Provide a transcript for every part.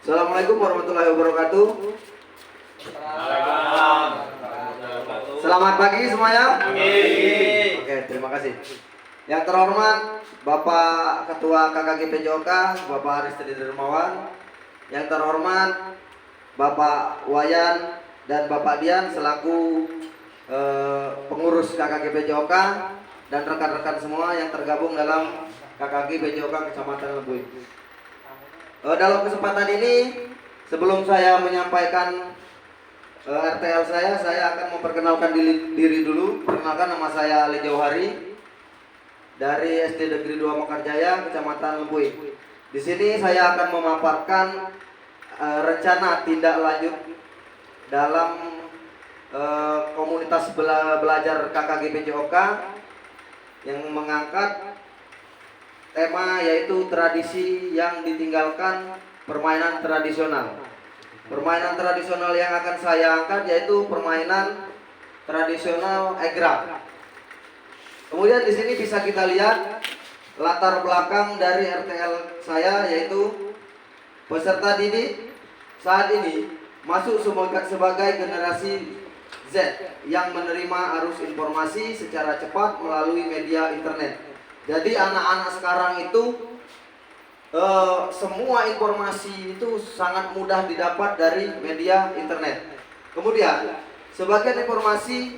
Assalamualaikum warahmatullahi wabarakatuh. Selamat pagi semuanya. Oke, terima kasih. Yang terhormat Bapak Ketua KKG PJOK, Bapak Haris Tedi Dermawan. Yang terhormat Bapak Wayan dan Bapak Dian selaku pengurus KKG PJOK dan rekan-rekan semua yang tergabung dalam KKG PJOK Kecamatan Lebui. Dalam kesempatan ini, sebelum saya menyampaikan RTL saya akan memperkenalkan diri dulu. Perkenalkan, nama saya Ali Jauhari dari SD Negeri 2 Mekarjaya, Kecamatan Lebui. Di sini saya akan memaparkan rencana tindak lanjut dalam komunitas belajar KKG PJOK yang mengangkat tema yaitu tradisi yang ditinggalkan, permainan tradisional. Permainan tradisional yang akan saya angkat yaitu permainan tradisional egrang. Kemudian di sini bisa kita lihat latar belakang dari RTL saya, yaitu peserta didik saat ini masuk sebagai generasi Z yang menerima arus informasi secara cepat melalui media internet. Jadi anak-anak sekarang itu semua informasi itu sangat mudah didapat dari media internet. Kemudian sebagian informasi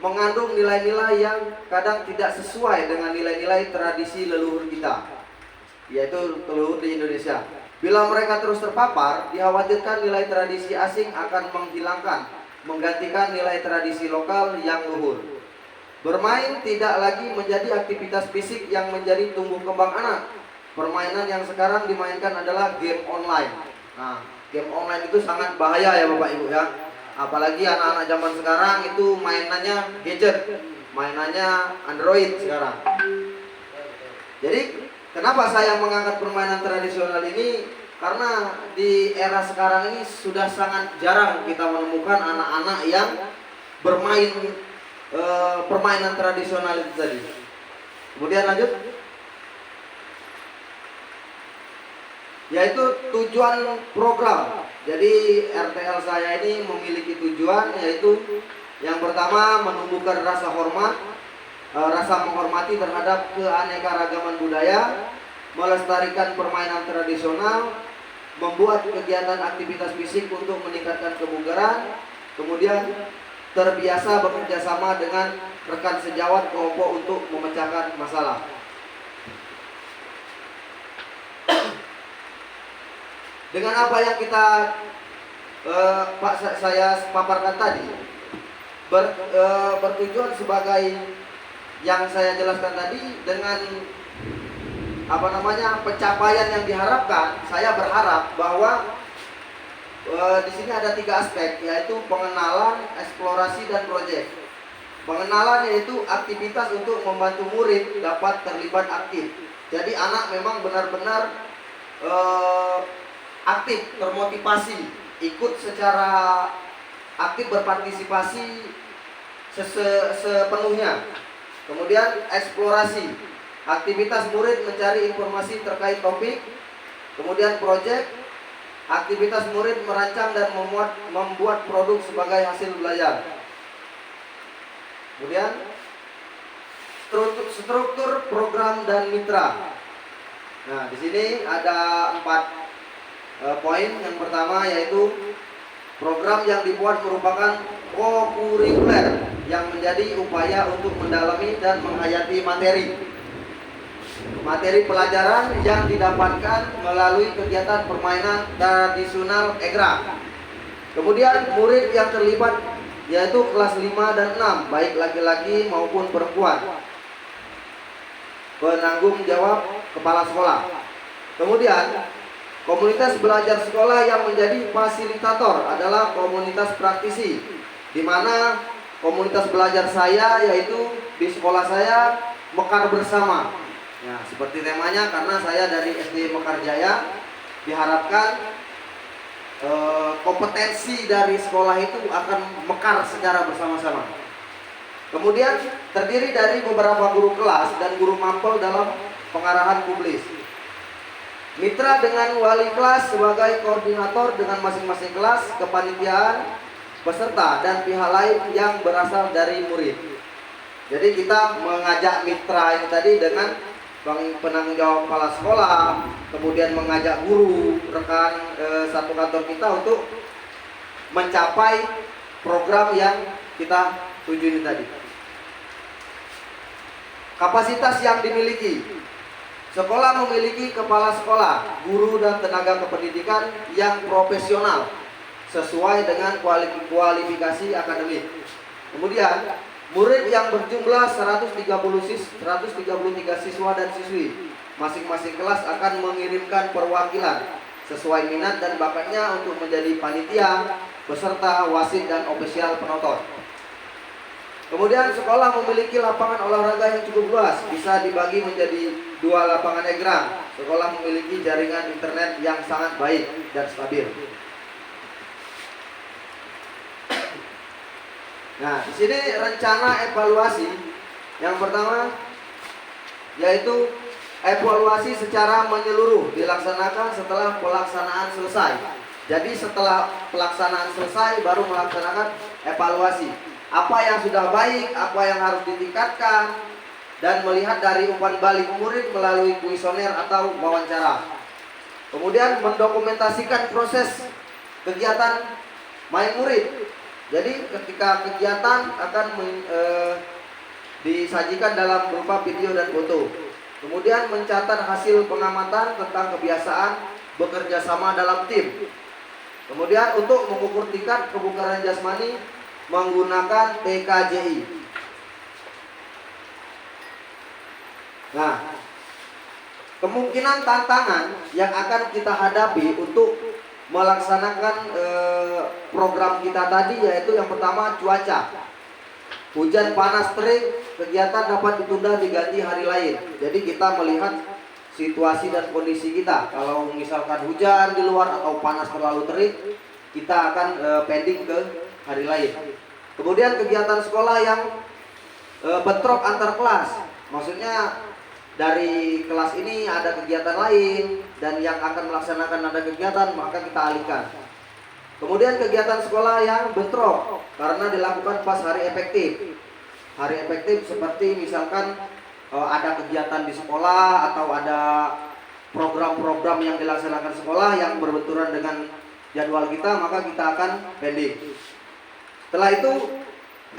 mengandung nilai-nilai yang kadang tidak sesuai dengan nilai-nilai tradisi leluhur kita, yaitu leluhur di Indonesia. Bila mereka terus terpapar, dikhawatirkan nilai tradisi asing akan menggantikan nilai tradisi lokal yang luhur. Bermain tidak lagi menjadi aktivitas fisik yang menjadi tumbuh kembang anak. Permainan yang sekarang dimainkan adalah game online. Nah, game online itu sangat bahaya ya Bapak Ibu ya. Apalagi anak-anak zaman sekarang itu mainannya gadget, mainannya Android sekarang. Jadi kenapa saya mengangkat permainan tradisional ini? Karena di era sekarang ini sudah sangat jarang kita menemukan anak-anak yang bermain permainan tradisional itu tadi. Kemudian lanjut, yaitu tujuan program. Jadi RTL saya ini memiliki tujuan, yaitu yang pertama menumbuhkan rasa hormat, rasa menghormati terhadap keanekaragaman budaya, melestarikan permainan tradisional, membuat kegiatan aktivitas fisik untuk meningkatkan kebugaran, kemudian terbiasa bekerja sama dengan rekan sejawat kelompok untuk memecahkan masalah. Dengan apa yang kita saya paparkan tadi, bertujuan sebagai yang saya jelaskan tadi, dengan pencapaian yang diharapkan, saya berharap bahwa di sini ada 3 aspek, yaitu pengenalan, eksplorasi, dan proyek. Pengenalan yaitu aktivitas untuk membantu murid dapat terlibat aktif. Jadi anak memang benar-benar aktif, termotivasi, ikut secara aktif, berpartisipasi sepenuhnya. Kemudian eksplorasi, aktivitas murid mencari informasi terkait topik. Kemudian proyek, aktivitas murid merancang dan membuat produk sebagai hasil belajar. Kemudian struktur program dan mitra. Nah, di sini ada 4 poin. Yang pertama yaitu program yang dibuat merupakan co-kurikuler yang menjadi upaya untuk mendalami dan menghayati materi pelajaran yang didapatkan melalui kegiatan permainan tradisional egrang. Kemudian murid yang terlibat yaitu kelas 5 dan 6, baik laki-laki maupun perempuan. Penanggung jawab kepala sekolah. Kemudian komunitas belajar sekolah yang menjadi fasilitator adalah komunitas praktisi, di mana komunitas belajar saya yaitu di sekolah saya Mekar Bersama. Ya, seperti temanya, karena saya dari SD Mekarjaya, diharapkan kompetensi dari sekolah itu akan mekar secara bersama-sama. Kemudian terdiri dari beberapa guru kelas dan guru mapel dalam pengarahan publis. Mitra dengan wali kelas sebagai koordinator dengan masing-masing kelas, kepanitiaan, peserta, dan pihak lain yang berasal dari murid. Jadi kita mengajak mitra ini tadi dengan penanggung jawab kepala sekolah, kemudian mengajak guru, rekan satu kantor kita untuk mencapai program yang kita tuju ini tadi. Kapasitas yang dimiliki. Sekolah memiliki kepala sekolah, guru dan tenaga kependidikan yang profesional sesuai dengan kualifikasi akademik. Kemudian, murid yang berjumlah 133 siswa dan siswi. Masing-masing kelas akan mengirimkan perwakilan sesuai minat dan bakatnya untuk menjadi panitia, peserta, wasit, dan ofisial penonton. Kemudian sekolah memiliki lapangan olahraga yang cukup luas, bisa dibagi menjadi 2 lapangan egrang. Sekolah memiliki jaringan internet yang sangat baik dan stabil. Nah, di sini rencana evaluasi yang pertama yaitu evaluasi secara menyeluruh dilaksanakan setelah pelaksanaan selesai. Jadi setelah pelaksanaan selesai baru melaksanakan evaluasi. Apa yang sudah baik, apa yang harus ditingkatkan, dan melihat dari umpan balik murid melalui kuesioner atau wawancara. Kemudian mendokumentasikan proses kegiatan main murid. Jadi ketika kegiatan akan disajikan dalam berupa video dan foto. Kemudian mencatat hasil pengamatan tentang kebiasaan bekerja sama dalam tim. Kemudian untuk mengukur tingkat kebugaran jasmani menggunakan TKJI. Nah, kemungkinan tantangan yang akan kita hadapi untuk melaksanakan program kita tadi yaitu yang pertama cuaca. Hujan panas terik, kegiatan dapat ditunda diganti hari lain. Jadi kita melihat situasi dan kondisi kita. Kalau misalkan hujan di luar atau panas terlalu terik, kita akan pending ke hari lain. Kemudian kegiatan sekolah yang bentrok antar kelas. Maksudnya dari kelas ini ada kegiatan lain dan yang akan melaksanakan ada kegiatan, maka kita alihkan. Kemudian kegiatan sekolah yang bentrok karena dilakukan pas hari efektif. Hari efektif seperti misalkan ada kegiatan di sekolah atau ada program-program yang dilaksanakan sekolah yang berbenturan dengan jadwal kita, maka kita akan pending. Setelah itu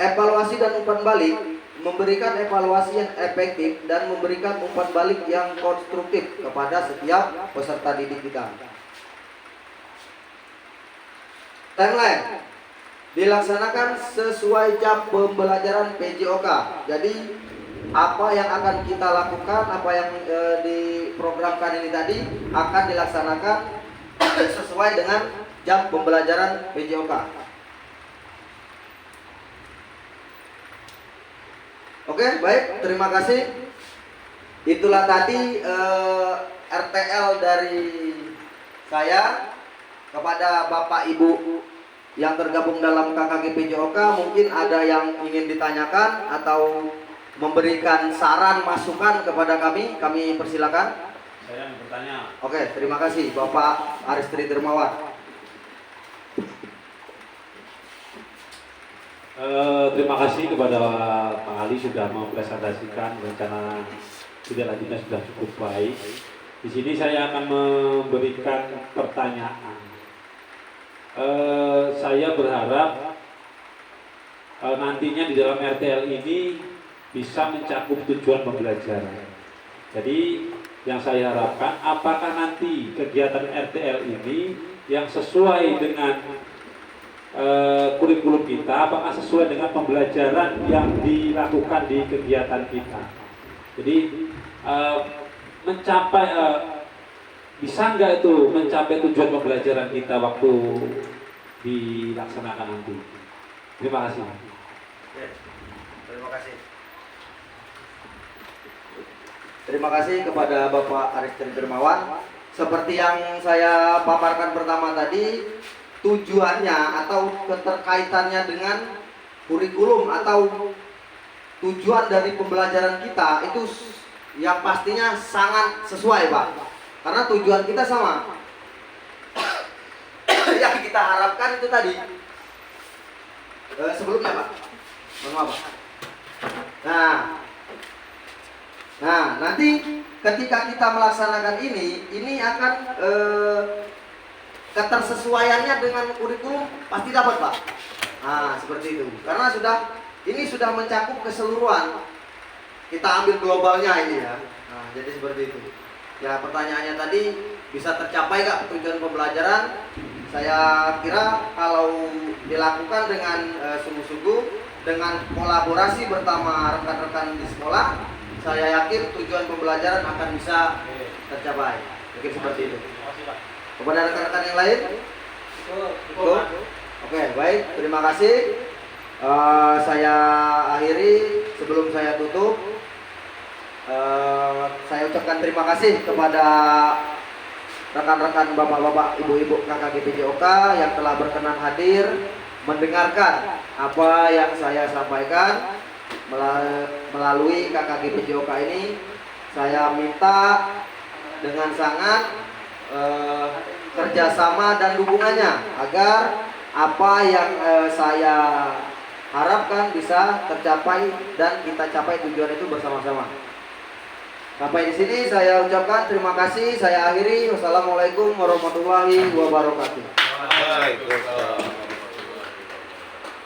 evaluasi dan umpan balik, memberikan evaluasi yang efektif dan memberikan umpan balik yang konstruktif kepada setiap peserta didik kita. Timeline dilaksanakan sesuai jam pembelajaran PJOK. Jadi apa yang akan kita lakukan, apa yang diprogramkan ini tadi akan dilaksanakan sesuai dengan jam pembelajaran PJOK. Oke, baik, terima kasih. Itulah tadi RTL dari saya kepada Bapak Ibu yang tergabung dalam KKG PJOK. Mungkin ada yang ingin ditanyakan atau memberikan saran masukan kepada kami persilakan. Saya yang bertanya. Oke, terima kasih Bapak Aristri Dermawan. Terima kasih kepada Pak Ali sudah mempresentasikan rencana tidak lanjutnya sudah cukup baik. Di sini saya akan memberikan pertanyaan. Saya berharap nantinya di dalam RTL ini bisa mencakup tujuan pembelajaran. Jadi yang saya harapkan apakah nanti kegiatan RTL ini yang sesuai dengan kurikulum kita, apakah sesuai dengan pembelajaran yang dilakukan di kegiatan kita. Jadi mencapai bisa nggak itu mencapai tujuan pembelajaran kita waktu dilaksanakan nanti. Terima kasih. Terima kasih. Terima kasih kepada Bapak Aristri Dermawan. Seperti yang saya paparkan pertama tadi, tujuannya atau keterkaitannya dengan kurikulum atau tujuan dari pembelajaran kita itu yang pastinya sangat sesuai, Pak. Karena tujuan kita sama. Yang kita harapkan itu tadi. Sebelumnya Pak, mohon maaf Pak. Nah, nanti ketika kita melaksanakan ini akan ketersesuaiannya dengan kurikulum pasti dapat Pak. Nah, seperti itu. Karena ini sudah mencakup keseluruhan. Kita ambil globalnya ini ya. Nah, jadi seperti itu. Ya, pertanyaannya tadi bisa tercapai nggak tujuan pembelajaran? Saya kira kalau dilakukan dengan sungguh-sungguh, dengan kolaborasi bersama rekan-rekan di sekolah, saya yakin tujuan pembelajaran akan bisa tercapai. Mungkin seperti itu. Kepada rekan-rekan yang lain? Cukup? Oke, baik. Terima kasih. Saya akhiri sebelum saya tutup. Saya ucapkan terima kasih kepada rekan-rekan bapak-bapak, ibu-ibu KKG PJOK yang telah berkenan hadir mendengarkan apa yang saya sampaikan melalui KKG PJOK ini. Saya minta dengan sangat kerjasama dan dukungannya agar apa yang saya harapkan bisa tercapai dan kita capai tujuan itu bersama-sama. Sampai di sini saya ucapkan terima kasih. Saya akhiri. Wassalamualaikum warahmatullahi wabarakatuh. Waalaikumsalam.